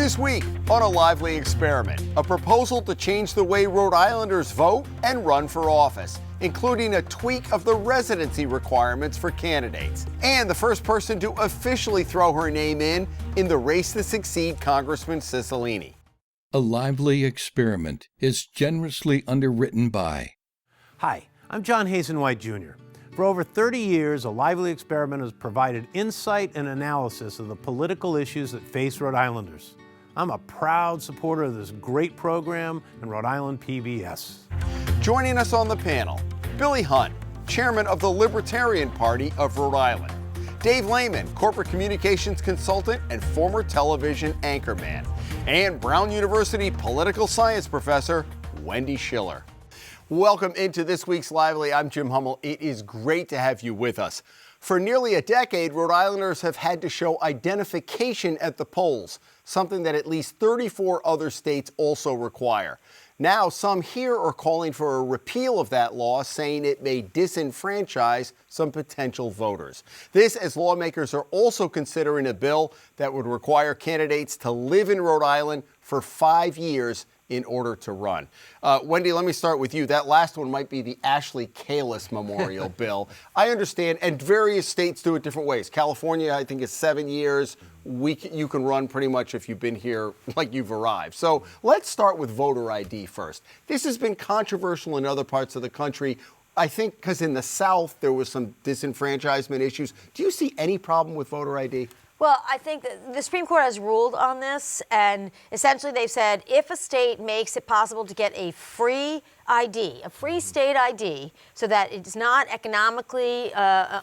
This week on A Lively Experiment, a proposal to change the way Rhode Islanders vote and run for office, including a tweak of the residency requirements for candidates, and the first person to officially throw her name in the race to succeed Congressman Cicilline. A Lively Experiment is generously underwritten by... Hi, I'm John Hazenwhite Jr. For over 30 years, A Lively Experiment has provided insight and analysis of the political issues that face Rhode Islanders. I'm a proud supporter of this great program and Rhode Island PBS. Joining us on the panel, Billy Hunt, chairman of the Libertarian Party of Rhode Island. Dave Layman, corporate communications consultant and former television anchorman. And Brown University political science professor, Wendy Schiller. Welcome into this week's Lively. I'm Jim Hummel. It is great to have you with us. For nearly a decade, Rhode Islanders have had to show identification at the polls, something that at least 34 other states also require. Now, some here are calling for a repeal of that law, saying it may disenfranchise some potential voters. This as lawmakers are also considering a bill that would require candidates to live in Rhode Island for 5 years in order to run. Wendy, let me start with you. That last one might be the Ashley Kalis Memorial Bill. I understand, and various states do it different ways. California, I think, is 7 years. You can run pretty much if you've been here like you've arrived. So let's start with voter ID first. This has been controversial in other parts of the country, I think because in the South there was some disenfranchisement issues. Do you see any problem with voter ID? Well, I think that the Supreme Court has ruled on this, and essentially they've said if a state makes it possible to get a free ID, a free state ID, so that it's not economically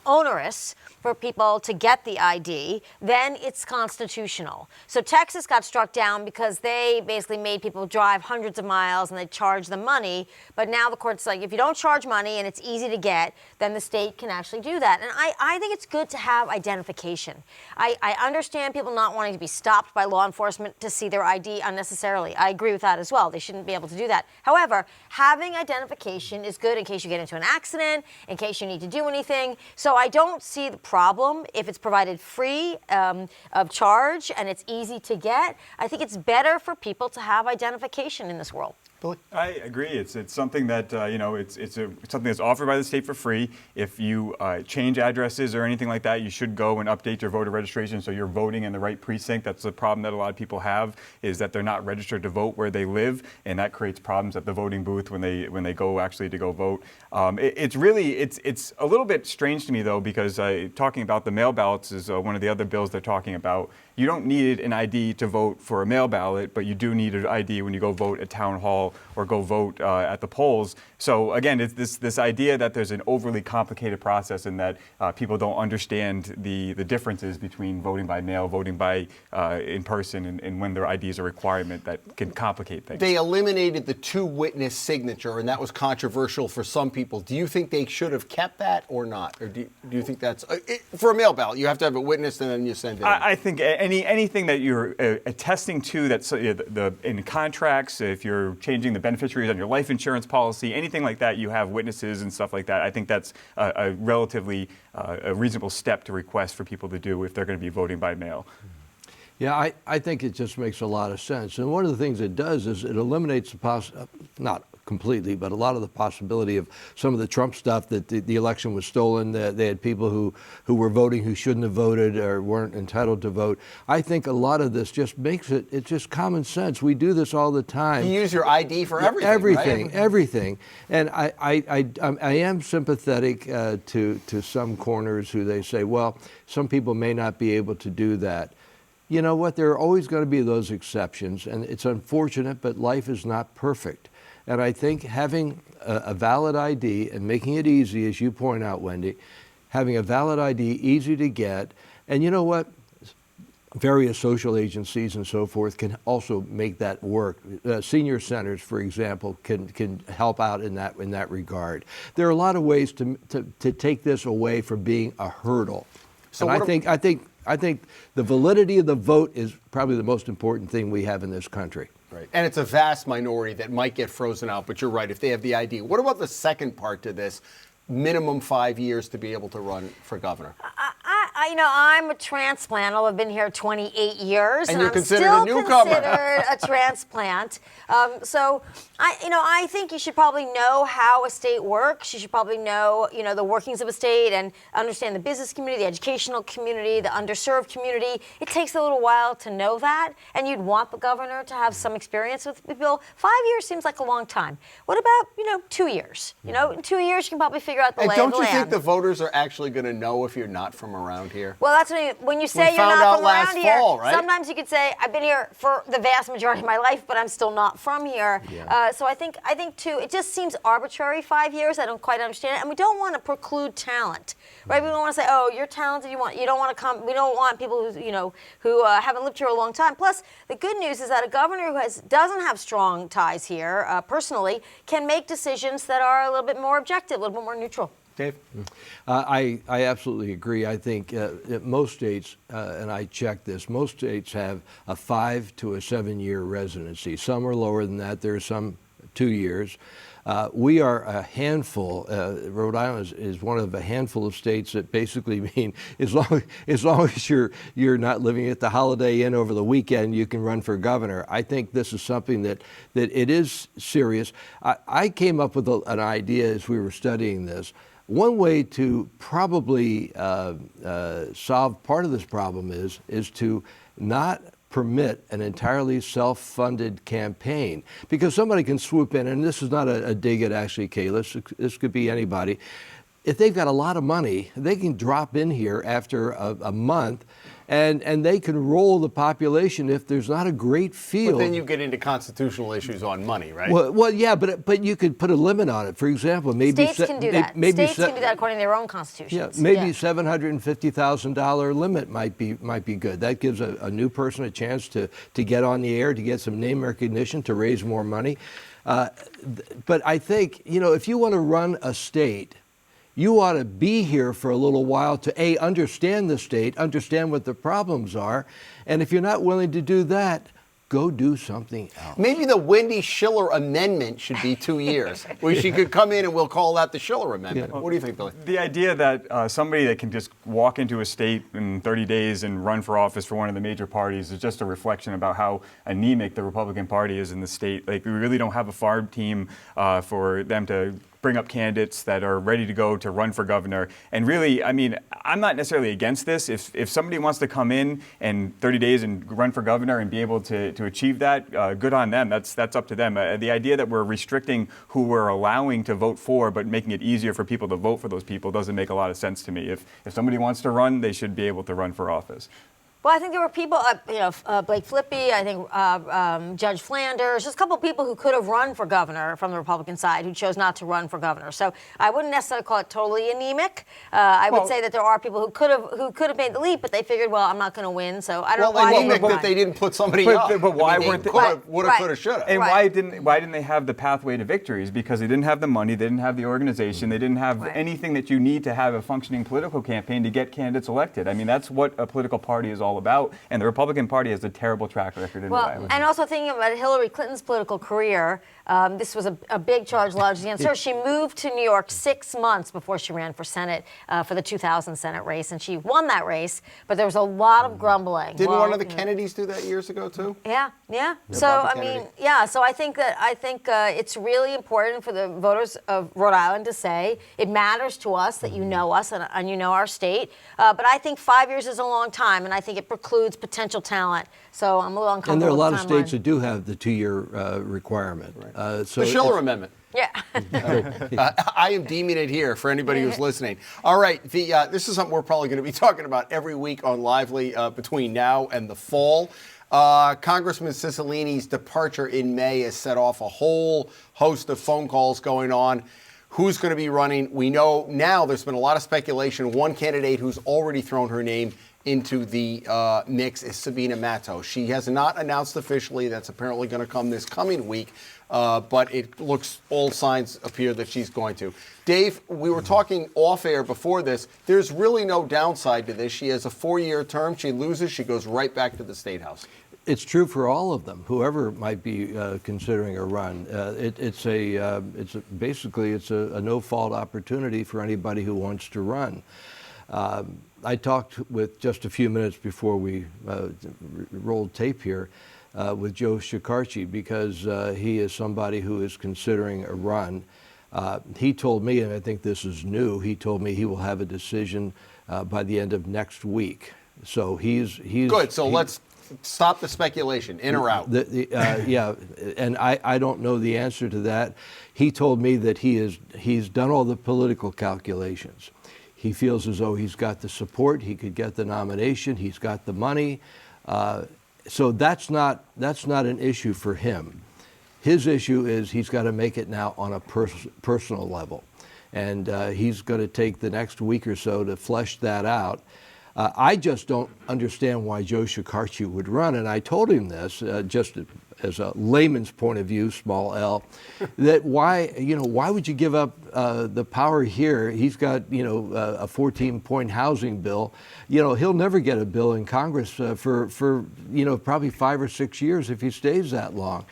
onerous for people to get the ID, then it's constitutional. So Texas got struck down because they basically made people drive hundreds of miles and they charged them money. But now the court's like, if you don't charge money and it's easy to get, then the state can actually do that. And I think it's good to have identification. I understand people not wanting to be stopped by law enforcement to see their ID unnecessarily. I agree with that as well. They shouldn't be able to do that. However, having identification is good in case you get into an accident, in case you need to do anything. So I don't see the problem if it's provided free of charge and it's easy to get. I think it's better for people to have identification in this world. Billy? I agree. It's something that it's something that's offered by the state for free. If you change addresses or anything like that, you should go and update your voter registration so you're voting in the right precinct. That's the problem that a lot of people have, is that they're not registered to vote where they live, and that creates problems at the voting booth when they go actually to go vote. It's a little bit strange to me though, because talking about the mail ballots is one of the other bills they're talking about. You don't need an ID to vote for a mail ballot, but you do need an ID when you go vote at town hall or go vote at the polls. So again, it's this idea that there's an overly complicated process and that people don't understand the differences between voting by mail, voting by in person, and when their ID is a requirement that can complicate things. They eliminated the two-witness signature, and that was controversial for some people. Do you think they should have kept that or not? Or do you think that's... for a mail ballot, you have to have it witnessed and then you send it in. I think anything that you're attesting to, that's in contracts, if you're changing the beneficiaries on your life insurance policy, anything like that, you have witnesses and stuff like that. I think that's a relatively a reasonable step to request for people to do if they're going to be voting by mail. Yeah, I think it just makes a lot of sense. And one of the things it does is it eliminates not completely, but a lot of the possibility of some of the Trump stuff that the election was stolen, that they had people who were voting who shouldn't have voted or weren't entitled to vote. I think a lot of this just makes it's just common sense. We do this all the time. You use your ID for everything, right? Everything. And I am sympathetic to some corners who they say, well, some people may not be able to do that. You know what? There are always going to be those exceptions, and it's unfortunate, but life is not perfect. And I think having a valid ID and making it easy, as you point out, Wendy, having a valid ID, easy to get, and you know what? Various social agencies and so forth can also make that work. Senior centers, for example, can help out in that regard. There are a lot of ways to take this away from being a hurdle. So and I think the validity of the vote is probably the most important thing we have in this country. Right. And it's a vast minority that might get frozen out, but you're right, if they have the ID. What about the second part to this? Minimum 5 years to be able to run for governor. I'm a transplant. I've been here 28 years, And you're I'm considered still a newcomer. considered a transplant. So I think you should probably know how a state works. You should probably know, the workings of a state and understand the business community, the educational community, the underserved community. It takes a little while to know that, and you'd want the governor to have some experience with the bill. 5 years seems like a long time. What about, 2 years? In 2 years, you can probably figure out the And lay of don't the you land. think the voters are actually going to know if you're not from around here? Well, that's what I mean. When you say We you're found not out from last around here, fall, right? sometimes you could say, I've been here for the vast majority of my life, but I'm still not from here. So I think too, it just seems arbitrary, 5 years. I don't quite understand it. And we don't want to preclude talent, right? We don't want to say, oh, you're talented, you don't want to come. We don't want people who haven't lived here a long time. Plus, the good news is that a governor who doesn't have strong ties here, personally, can make decisions that are a little bit more objective, a little bit more neutral. Dave? I absolutely agree. I think most states, and I checked this, most states have a 5 to a 7 year residency. Some are lower than that. There are some 2 years. We are a handful. Rhode Island is one of a handful of states that basically mean as long as you're not living at the Holiday Inn over the weekend, you can run for governor. I think this is something that it is serious. I came up with an idea as we were studying this. One way to probably solve part of this problem is to not permit an entirely self-funded campaign, because somebody can swoop in, and this is not a dig at Ashley Kalis, this could be anybody. If they've got a lot of money, they can drop in here after a month, and they can roll the population if there's not a great field. But then you get into constitutional issues on money, right? Well, yeah, but you could put a limit on it. For example, maybe States can do that. States can do that according to their own constitutions. Yeah, maybe $750,000 limit might be good. That gives a new person a chance to get on the air, to get some name recognition, to raise more money. But I think, if you want to run a state, you ought to be here for a little while to understand the state, understand what the problems are, and if you're not willing to do that, go do something else. Maybe the Wendy Schiller amendment should be 2 years, where she could come in and we'll call that the Schiller amendment. What do you think, Billy? The idea that somebody that can just walk into a state in 30 days and run for office for one of the major parties is just a reflection about how anemic the Republican Party is in the state. Like, we really don't have a farm team for them to bring up candidates that are ready to go to run for governor. And really, I mean, I'm not necessarily against this. If somebody wants to come in 30 days and run for governor and be able to achieve that, good on them. That's up to them. The idea that we're restricting who we're allowing to vote for, but making it easier for people to vote for those people doesn't make a lot of sense to me. If somebody wants to run, they should be able to run for office. Well, I think there were people, Blake Flippy, I think Judge Flanders, just a couple of people who could have run for governor from the Republican side who chose not to run for governor. So I wouldn't necessarily call it totally anemic. I would say that there are people who could have made the leap, but they figured, well, I'm not going to win, so I don't know why they anemic that they didn't put somebody up. But why weren't they? Woulda, coulda, shoulda. And why didn't they have the pathway to victories? Because they didn't have the money, they didn't have the organization, they didn't have anything that you need to have a functioning political campaign to get candidates elected. I mean, that's what a political party is all about. And the Republican Party has a terrible track record in Rhode Island. And also thinking about Hillary Clinton's political career, this was a big charge lodged against her. She moved to New York 6 months before she ran for Senate for the 2000 Senate race, and she won that race, but there was a lot of grumbling. Didn't one of the Kennedys do that years ago, too? Yeah. So, I mean, so I think it's really important for the voters of Rhode Island to say it matters to us that you know us and you know our state, but I think 5 years is a long time, and I think it precludes potential talent. So I'm a little uncomfortable. And there are a lot of with states that do have the 2 year requirement. The Schiller Amendment. Yeah. I am deeming it here for anybody who's listening. All right, this is something we're probably going to be talking about every week on Lively between now and the fall. Congressman Cicilline's departure in May has set off a whole host of phone calls going on. Who's going to be running? We know now there's been a lot of speculation. One candidate who's already thrown her name into the mix is Sabina Matto. She has not announced officially. That's apparently going to come this coming week, but it looks, all signs appear that she's going to. Dave, we were talking off air before this. There's really no downside to this. She has a 4-year term. She loses, she goes right back to the State House. It's true for all of them, whoever might be considering a run. It's basically a no-fault opportunity for anybody who wants to run. I talked with just a few minutes before we rolled tape here with Joe Shikarchi because he is somebody who is considering a run. He told me, and I think this is new, he told me he will have a decision by the end of next week. So he's good. So let's stop the speculation. In or out? Yeah, and I don't know the answer to that. He told me that he's done all the political calculations. He feels as though he's got the support. He could get the nomination. He's got the money. So that's not an issue for him. His issue is he's got to make it now on a personal level. And he's going to take the next week or so to flesh that out. I just don't understand why Joe Shikarchi would run. And I told him this, just as a layman's point of view, small L, that why would you give up the power here? He's got, a 14-point housing bill. He'll never get a bill in Congress for probably 5 or 6 years if he stays that long.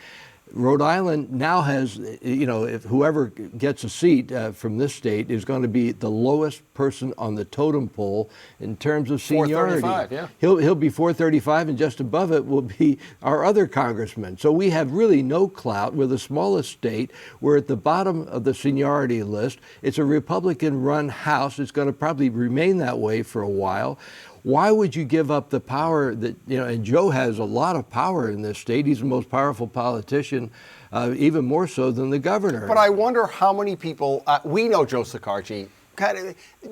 Rhode Island now has, if whoever gets a seat from this state is going to be the lowest person on the totem pole in terms of seniority. 435, yeah. He'll be 435, and just above it will be our other congressman. So we have really no clout. We're the smallest state. We're at the bottom of the seniority list. It's a Republican-run House. It's going to probably remain that way for a while. Why would you give up the power that, and Joe has a lot of power in this state. He's the most powerful politician, even more so than the governor. But I wonder how many people, we know Joe Shikarchi,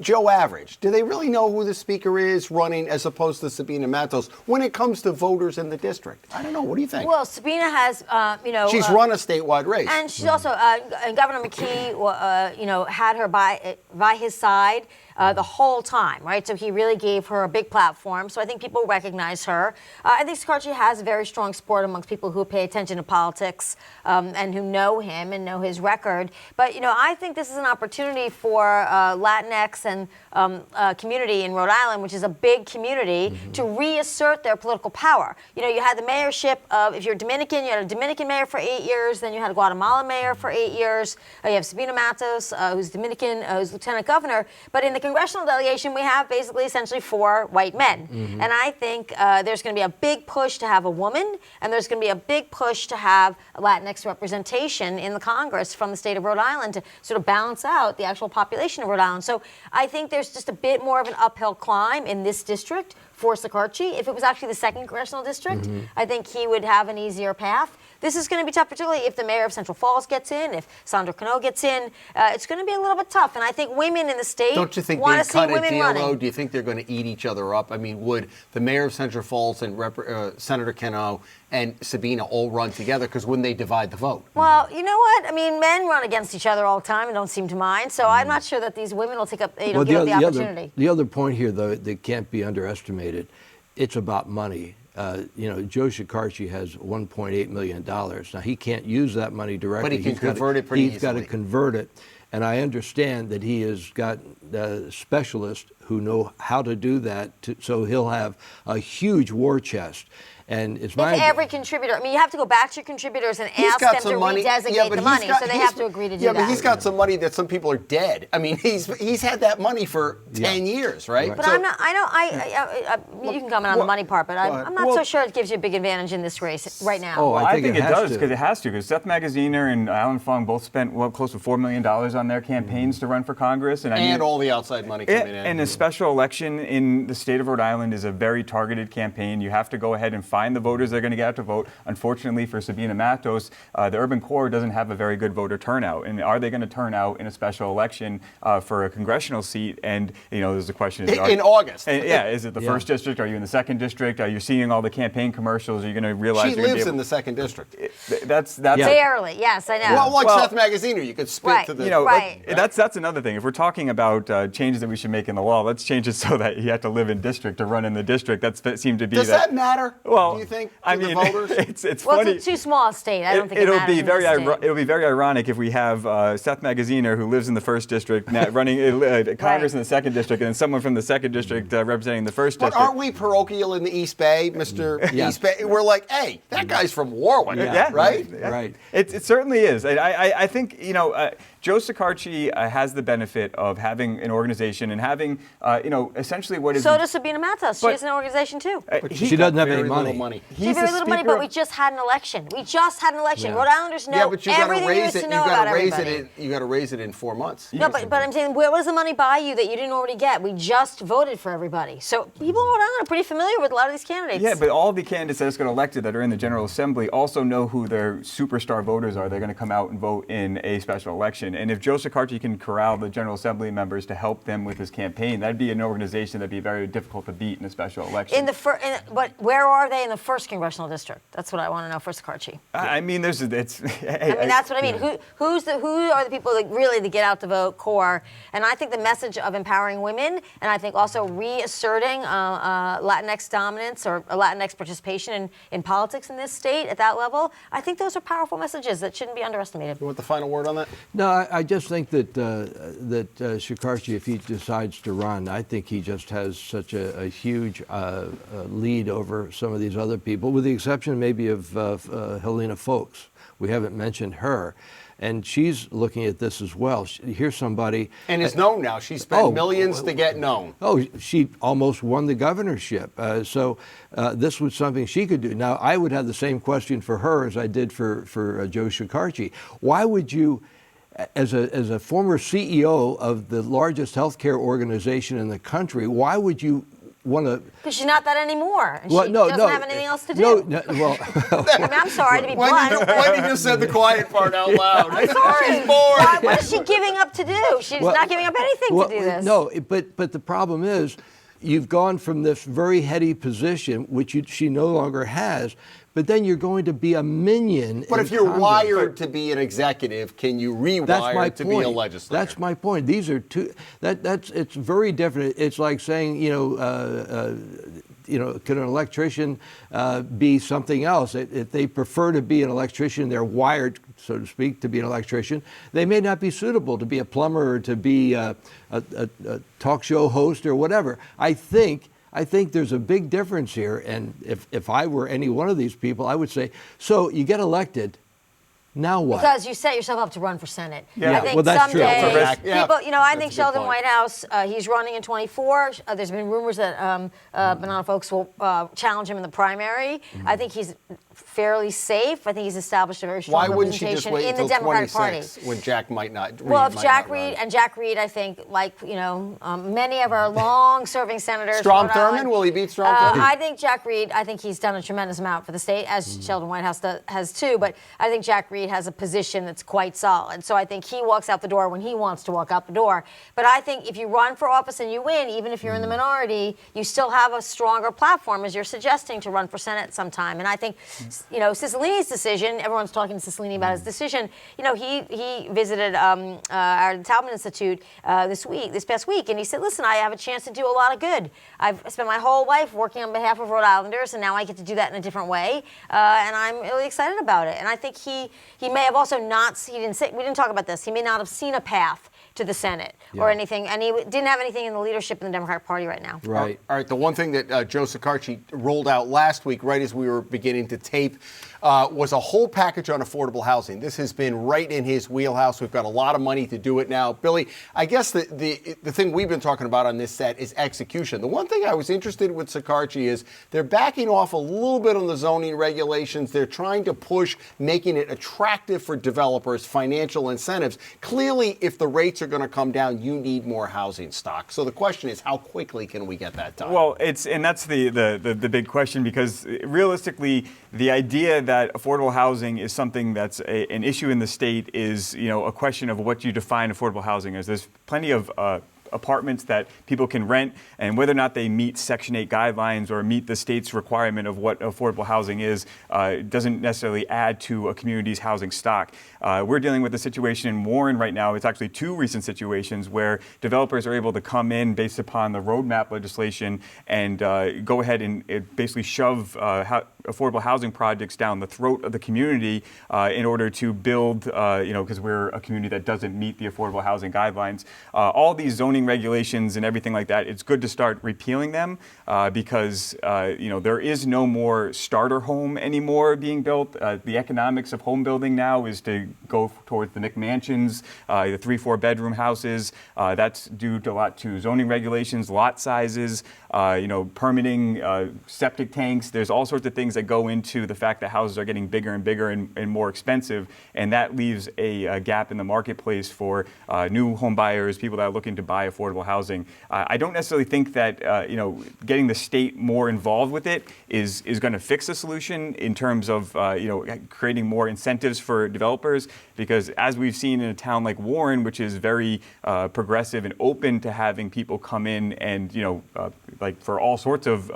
Joe average. Do they really know who the speaker is running as opposed to Sabina Matos when it comes to voters in the district? I don't know. What do you think? Well, Sabina has, she's run a statewide race. And she's also, and Governor McKee, had her by his side the whole time, right? So he really gave her a big platform. So I think people recognize her. I think Shikarchi has very strong support amongst people who pay attention to politics and who know him and know his record. But, I think this is an opportunity for Latinx and community in Rhode Island, which is a big community, to reassert their political power. You had the mayorship of, if you're Dominican, you had a Dominican mayor for 8 years, then you had a Guatemala mayor for 8 years. You have Sabina Matos, who's Dominican, who's lieutenant governor. But in the congressional delegation, we have basically essentially 4 white men. And I think there's going to be a big push to have a woman, and there's going to be a big push to have Latinx representation in the Congress from the state of Rhode Island to sort of balance out the actual population of Rhode Island. So I think there's just a bit more of an uphill climb in this district for Shikarchi. If it was actually the 2nd congressional district, I think he would have an easier path. This is going to be tough, particularly if the mayor of Central Falls gets in, if Sandra Cano gets in. It's going to be a little bit tough. And I think women in the state want to see women running. Don't you think they'd cut a deal, though? Do you think they're going to eat each other up? I mean, would the mayor of Central Falls and Senator Cano and Sabina all run together? Because wouldn't they divide the vote? Well, you know what? I mean, men run against each other all the time and don't seem to mind. So I'm not sure that these women will take up, give up the opportunity. The other point here, though, that can't be underestimated, it's about money. Joe Shikarchi has $1.8 million. Now, he can't use that money directly. But he can convert it pretty easily. He's got to convert it. And I understand that he has got specialists who know how to do that, so he'll have a huge war chest. And it's my every contributor. I mean, you have to go back to your contributors and ask them to redesignate the money, so they have to agree to do that. Yeah, but he's got some money that some people are dead. I mean, he's had that money for 10 years, right? But so, I'm not. You can comment on the money part, but I'm not so sure it gives you a big advantage in this race right now. Oh, I think it does because it has to. Because Seth Magaziner and Alan Fung both spent close to $4 million on their campaigns to run for Congress, and all the outside money coming in. And a special election in the state of Rhode Island is a very targeted campaign. You have to go ahead and find the voters that are going to get out to vote. Unfortunately for Sabina Matos, the urban core doesn't have a very good voter turnout. And are they going to turn out in a special election for a congressional seat? And, there's a question. In August. Is it the 1st district? Are you in the 2nd district? Are you seeing all the campaign commercials? Are you going to realize she lives in the 2nd district? That's barely. Yes, I know. Well, Seth Magaziner, you could spit to the... That's another thing. If we're talking about changes that we should make in the law, let's change it so that you have to live in district to run in the district. That seemed to be... Does that matter? Well, Well, do you think, to I the mean, voters? it's Well, funny. it's a too small a state. I don't think it'll it matters be in this state. it'll be very ironic if we have Seth Magaziner, who lives in the 1st district, running Congress in the 2nd district, and then someone from the 2nd district representing the 1st district. But aren't we parochial in the East Bay, Mr. East Bay? We're like, hey, that guy's from Warwick, right? Right. It certainly is. I think, Joe Cicilline has the benefit of having an organization and having, essentially what is. So does Sabina Matos. She has an organization too. She doesn't have any Very money. little money. She has very little money, but we just had an election. We just had an election. Rhode Islanders know Yeah, but you got to everything there raise is it. to You know got about to raise everybody. it. You got to raise it in 4 months. No, but I'm saying, what does the money buy you that you didn't already get? We just voted for everybody. So people in Rhode Island are pretty familiar with a lot of these candidates. Yeah, but all the candidates that got elected that are in the General Assembly also know who their superstar voters are. They're going to come out and vote in a special election. And if Joe Cicilline can corral the General Assembly members to help them with his campaign, that'd be an organization that'd be very difficult to beat in a special election. But where are they in the 1st congressional district? That's what I want to know for Cicilline. I mean, that's what I mean. Who are the people that really get out to vote core? And I think the message of empowering women, and I think also reasserting Latinx dominance or Latinx participation in politics in this state at that level, I think those are powerful messages that shouldn't be underestimated. You want the final word on that? No, I just think that Cicilline, if he decides to run, I think he just has such a huge lead over some of these other people, with the exception maybe of Helena Folks. We haven't mentioned her. And she's looking at this as well. Here's somebody. And is known now. She spent millions to get known. Oh, she almost won the governorship. So this was something she could do. Now, I would have the same question for her as I did for Joe Cicilline. Why would you, as a former CEO of the largest healthcare organization in the country, why would you want to? Because she's not that anymore. And Well, she no, doesn't no, have anything else to do. Well, I mean, I'm sorry to be blunt. Wendy just said the quiet part out loud. I'm sorry. She's bored. What is she giving up to do? She's not giving up anything to do this. No, but the problem is, you've gone from this very heady position, which she no longer has, but then you're going to be a minion. But in if you're Congress. wired to be an executive, can you rewire to be a legislator? That's my point. These are two. It's very different. It's like saying, could an electrician be something else? If they prefer to be an electrician, they're wired, so to speak, to be an electrician. They may not be suitable to be a plumber or to be a talk show host or whatever. I think there's a big difference here, and if I were any one of these people, I would say, so you get elected, now what? Because you set yourself up to run for Senate. Yeah. I think Well, that's true. someday Yeah. people, I That's think a good Sheldon point. Whitehouse, he's running in 24. There's been rumors that Banana Folks will challenge him in the primary. I think he's fairly safe. I think he's established a very strong Why wouldn't she just representation wait in the until Democratic 26 Party? when Jack might not? Well, if might Jack not run? Reed, and Jack Reed, I think, like, many of our long-serving senators. Strom Rhode Island, Thurmond, will he beat Strom Thurmond? I think Jack Reed, I think he's done a tremendous amount for the state, as Sheldon Whitehouse has too, but I think Jack Reed has a position that's quite solid. So I think he walks out the door when he wants to walk out the door. But I think if you run for office and you win, even if you're in the minority, you still have a stronger platform, as you're suggesting, to run for Senate sometime. And I think, Cicilline's decision, everyone's talking to Cicilline about his decision, he visited our Talbot Institute this past week, and he said, listen, I have a chance to do a lot of good. I've spent my whole life working on behalf of Rhode Islanders, and now I get to do that in a different way, and I'm really excited about it. And I think he may have also we didn't talk about this, he may not have seen a path to the Senate or anything, and he didn't have anything in the leadership in the Democratic Party right now. Right. All right, the one thing that Joe Cicilline rolled out last week, right as we were beginning to tape, was a whole package on affordable housing. This has been right in his wheelhouse. We've got a lot of money to do it now. Billy, I guess the thing we've been talking about on this set is execution. The one thing I was interested with Cicilline is they're backing off a little bit on the zoning regulations. They're trying to push making it attractive for developers, financial incentives. Clearly, if the rates are going to come down, you need more housing stock. So the question is, how quickly can we get that done? Well, that's the big question, because realistically, the idea that affordable housing is something that's an issue in the state is, a question of what you define affordable housing as. There's plenty of apartments that people can rent, and whether or not they meet Section 8 guidelines or meet the state's requirement of what affordable housing is doesn't necessarily add to a community's housing stock. We're dealing with a situation in Warren right now. It's actually two recent situations where developers are able to come in based upon the roadmap legislation and go ahead and basically shove affordable housing projects down the throat of the community in order to build, because we're a community that doesn't meet the affordable housing guidelines. All these zoning regulations and everything like that, it's good to start repealing them because, there is no more starter home anymore being built. The economics of home building now is to go towards the McMansions, the 3-4 bedroom houses. That's due to a lot to zoning regulations, lot sizes, permitting, septic tanks. There's all sorts of things that go into the fact that houses are getting bigger and bigger and more expensive, and that leaves a gap in the marketplace for new home buyers, people that are looking to buy affordable housing. I don't necessarily think that getting the state more involved with it is going to fix the solution in terms of creating more incentives for developers, because as we've seen in a town like Warren, which is very progressive and open to having people come in and for all sorts of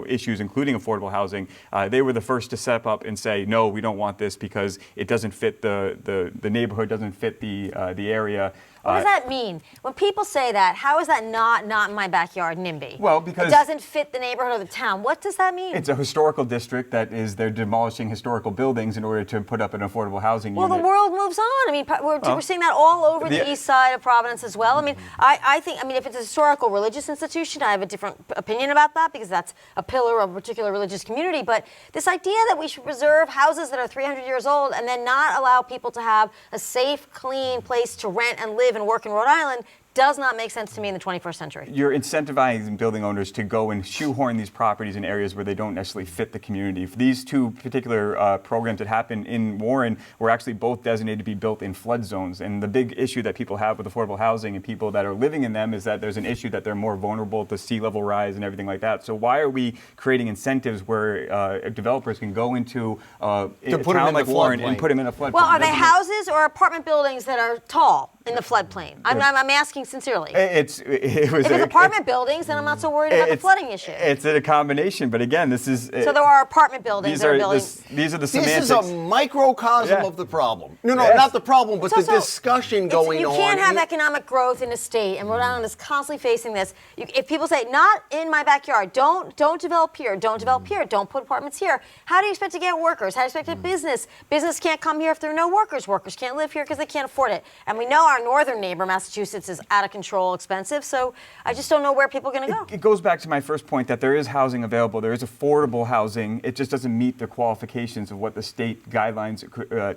issues, including affordable housing, they were the first to step up and say, no, we don't want this because it doesn't fit the neighborhood, doesn't fit the area. What does that mean? When people say that, how is that not in my backyard, NIMBY? Well, because it doesn't fit the neighborhood or the town. What does that mean? It's a historical district they're demolishing historical buildings in order to put up an affordable housing unit. Well, the world moves on. I mean, we're seeing that all over the east side of Providence as well. I mean, I think, if it's a historical religious institution, I have a different opinion about that because that's a pillar of a particular religious community. But this idea that we should preserve houses that are 300 years old and then not allow people to have a safe, clean place to rent and live and work in Rhode Island does not make sense to me in the 21st century. You're incentivizing building owners to go and shoehorn these properties in areas where they don't necessarily fit the community. These two particular programs that happened in Warren were actually both designated to be built in flood zones. And the big issue that people have with affordable housing and people that are living in them is that there's an issue that they're more vulnerable to sea level rise and everything like that. So why are we creating incentives where developers can go into a town like Warren and put them in a floodplain? Well, are they houses or apartment buildings that are tall in the floodplain? I'm asking sincerely. If it's apartment buildings, then I'm not so worried about the flooding issue. It's a combination, but again, this is... So there are apartment buildings that are building... These are the semantics. This is a microcosm of the problem. No, not the problem, but the discussion going on. You can't have economic growth in a state, and Rhode Island is constantly facing this. If people say, not in my backyard, don't develop here, don't develop here, don't put apartments here, how do you expect to get workers? How do you expect a business? Business can't come here if there are no workers. Workers can't live here because they can't afford it. And we know our northern neighbor, Massachusetts, is out of control, expensive, so I just don't know where people are going to go. It goes back to my first point that there is housing available, there is affordable housing, it just doesn't meet the qualifications of what the state guidelines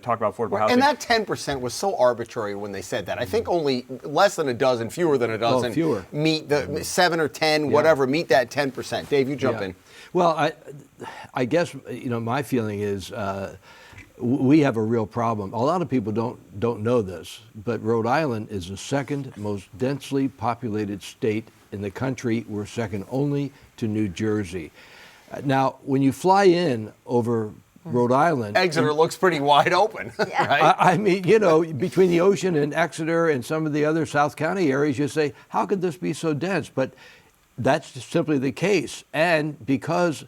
talk about affordable housing. And that 10% was so arbitrary when they said that. I think only less than a dozen, fewer than a dozen, meet the 7 or 10, whatever, meet that 10%. Dave, you jump in. Well, I guess, my feeling is we have a real problem. A lot of people don't know this, but Rhode Island is the second most densely populated state in the country. We're second only to New Jersey. Now, when you fly in over Rhode Island, Exeter looks pretty wide open. Right? I mean, between the ocean and Exeter and some of the other South County areas, you say, how could this be so dense? But that's simply the case. And because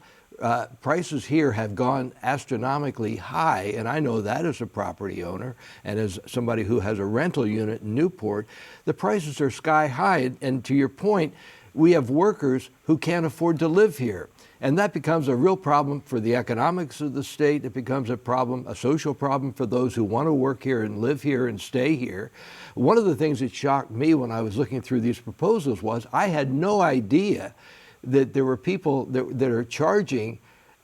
prices here have gone astronomically high, and I know that as a property owner and as somebody who has a rental unit in Newport, the prices are sky high. And to your point, we have workers who can't afford to live here. And that becomes a real problem for the economics of the state. It becomes a problem, a social problem for those who want to work here and live here and stay here. One of the things that shocked me when I was looking through these proposals was I had no idea that there were people that are charging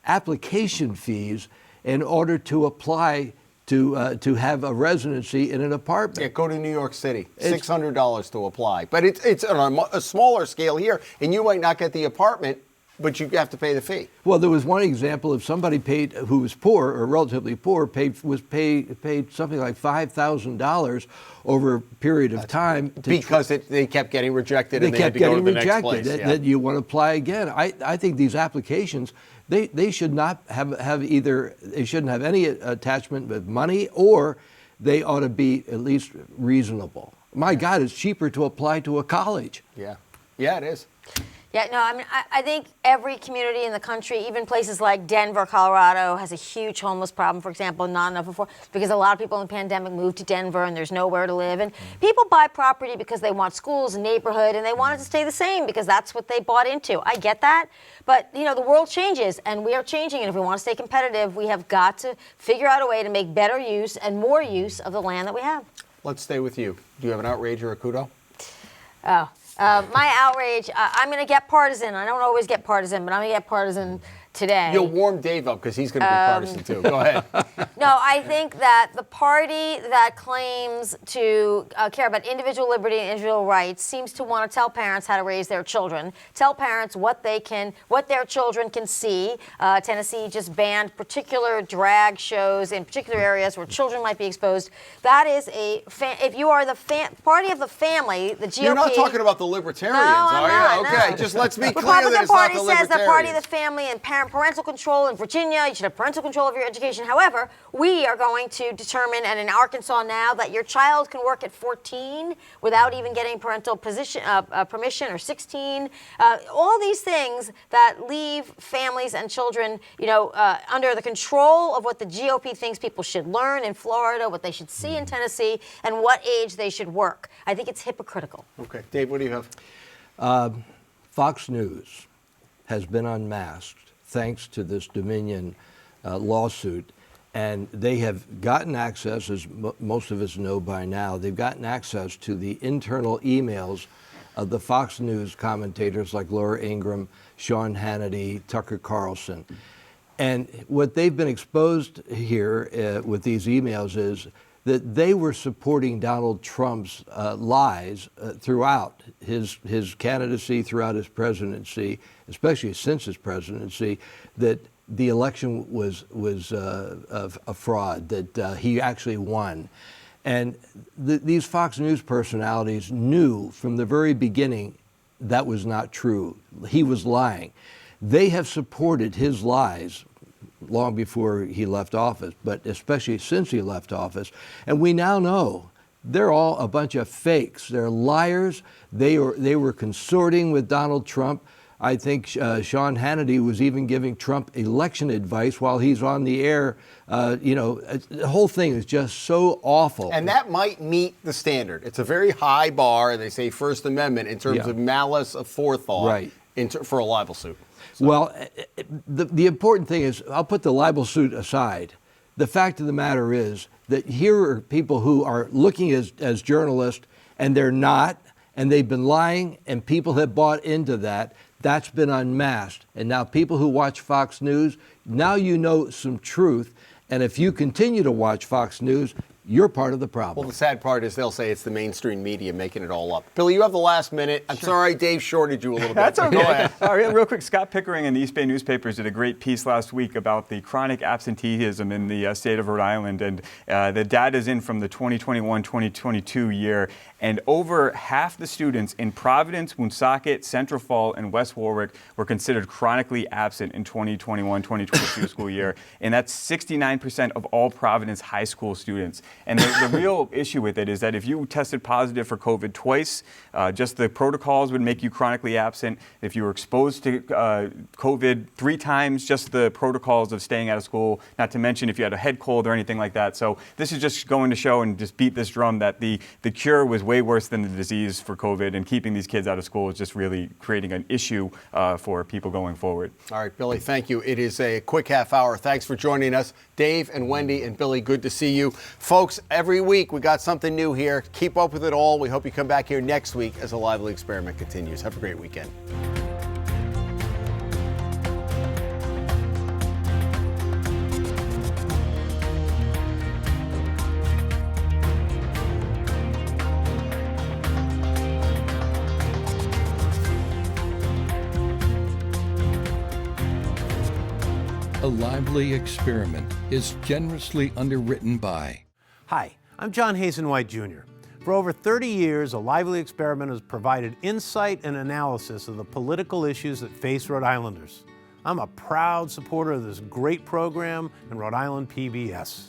application fees in order to apply to have a residency in an apartment. Yeah, go to New York City, $600 to apply. But it's on a smaller scale here, and you might not get the apartment, but you have to pay the fee. Well, there was one example of somebody who was poor or relatively poor paid something like $5,000 over a period of time because they kept getting rejected and they had to go to the next place. That you want to apply again. I think these applications they should not have either. They shouldn't have any attachment with money, or they ought to be at least reasonable. My God, it's cheaper to apply to a college. Yeah. Yeah, it is. Yeah, no, I mean, I think every community in the country, even places like Denver, Colorado, has a huge homeless problem, for example, not enough affordable, because a lot of people in the pandemic moved to Denver and there's nowhere to live. And people buy property because they want schools and neighborhood, and they want it to stay the same because that's what they bought into. I get that. But, you know, the world changes, and we are changing. And if we want to stay competitive, we have got to figure out a way to make better use and more use of the land that we have. Let's stay with you. Do you have an outrage or a kudo? Oh. My outrage, I'm going to get partisan. I don't always get partisan, but I'm going to get partisan today. You'll warm Dave up because he's going to be partisan too. Go ahead. No, I think that the party that claims to care about individual liberty and individual rights seems to want to tell parents how to raise their children, tell parents what their children can see. Tennessee just banned particular drag shows in particular areas where children might be exposed. That is if you are the party of the family, the GOP. You're not talking about the libertarians, are you? Okay, just let's be clear that Republican it's not Party the says the party of the libertarians. family and parental control in Virginia. You should have parental control of your education. However, we are going to determine, and in Arkansas now, that your child can work at 14 without even getting parental permission, or 16. All these things that leave families and children, under the control of what the GOP thinks people should learn in Florida, what they should see in Tennessee, and what age they should work. I think it's hypocritical. Okay, Dave, what do you have? Fox News has been unmasked thanks to this Dominion lawsuit, and they have gotten access, as most of us know by now, they've gotten access to the internal emails of the Fox News commentators like Laura Ingraham, Sean Hannity, Tucker Carlson. And what they've been exposed here with these emails is that they were supporting Donald Trump's lies throughout his candidacy, throughout his presidency, especially since his presidency, that the election was a fraud, that he actually won. And these Fox News personalities knew from the very beginning that was not true. He was lying. They have supported his lies long before he left office, but especially since he left office. And we now know they're all a bunch of fakes. They're liars. They were consorting with Donald Trump. I think Sean Hannity was even giving Trump election advice while he's on the air. The whole thing is just so awful. And that might meet the standard. It's a very high bar, they say First Amendment, in terms of malice of forethought for a libel suit. So. Well, the important thing is, I'll put the libel suit aside. The fact of the matter is that here are people who are looking as journalists, and they're not, and they've been lying, and people have bought into that. That's been unmasked. And now people who watch Fox News, now you know some truth. And if you continue to watch Fox News, you're part of the problem. Well, the sad part is they'll say it's the mainstream media making it all up. Billy, you have the last minute. I'm sorry Dave shorted you a little bit. That's okay. Go ahead. All right, real quick, Scott Pickering in the East Bay newspapers did a great piece last week about the chronic absenteeism in the state of Rhode Island. And the data is in from the 2021-2022 year. And over half the students in Providence, Woonsocket, Central Fall, and West Warwick were considered chronically absent in 2021-2022 school year. And that's 69% of all Providence high school students. And the real issue with it is that if you tested positive for COVID twice, just the protocols would make you chronically absent. If you were exposed to COVID 3 times, just the protocols of staying out of school, not to mention if you had a head cold or anything like that. So this is just going to show and just beat this drum that the cure was way worse than the disease for COVID, and keeping these kids out of school is just really creating an issue for people going forward. All right, Billy, thank you. It is a quick half hour. Thanks for joining us. Dave and Wendy and Billy, good to see you. Folks, every week we got something new here. Keep up with it all. We hope you come back here next week as the lively experiment continues. Have a great weekend. A Lively Experiment is generously underwritten by. Hi, I'm John Hazen-White Jr. For over 30 years, A Lively Experiment has provided insight and analysis of the political issues that face Rhode Islanders. I'm a proud supporter of this great program and Rhode Island PBS.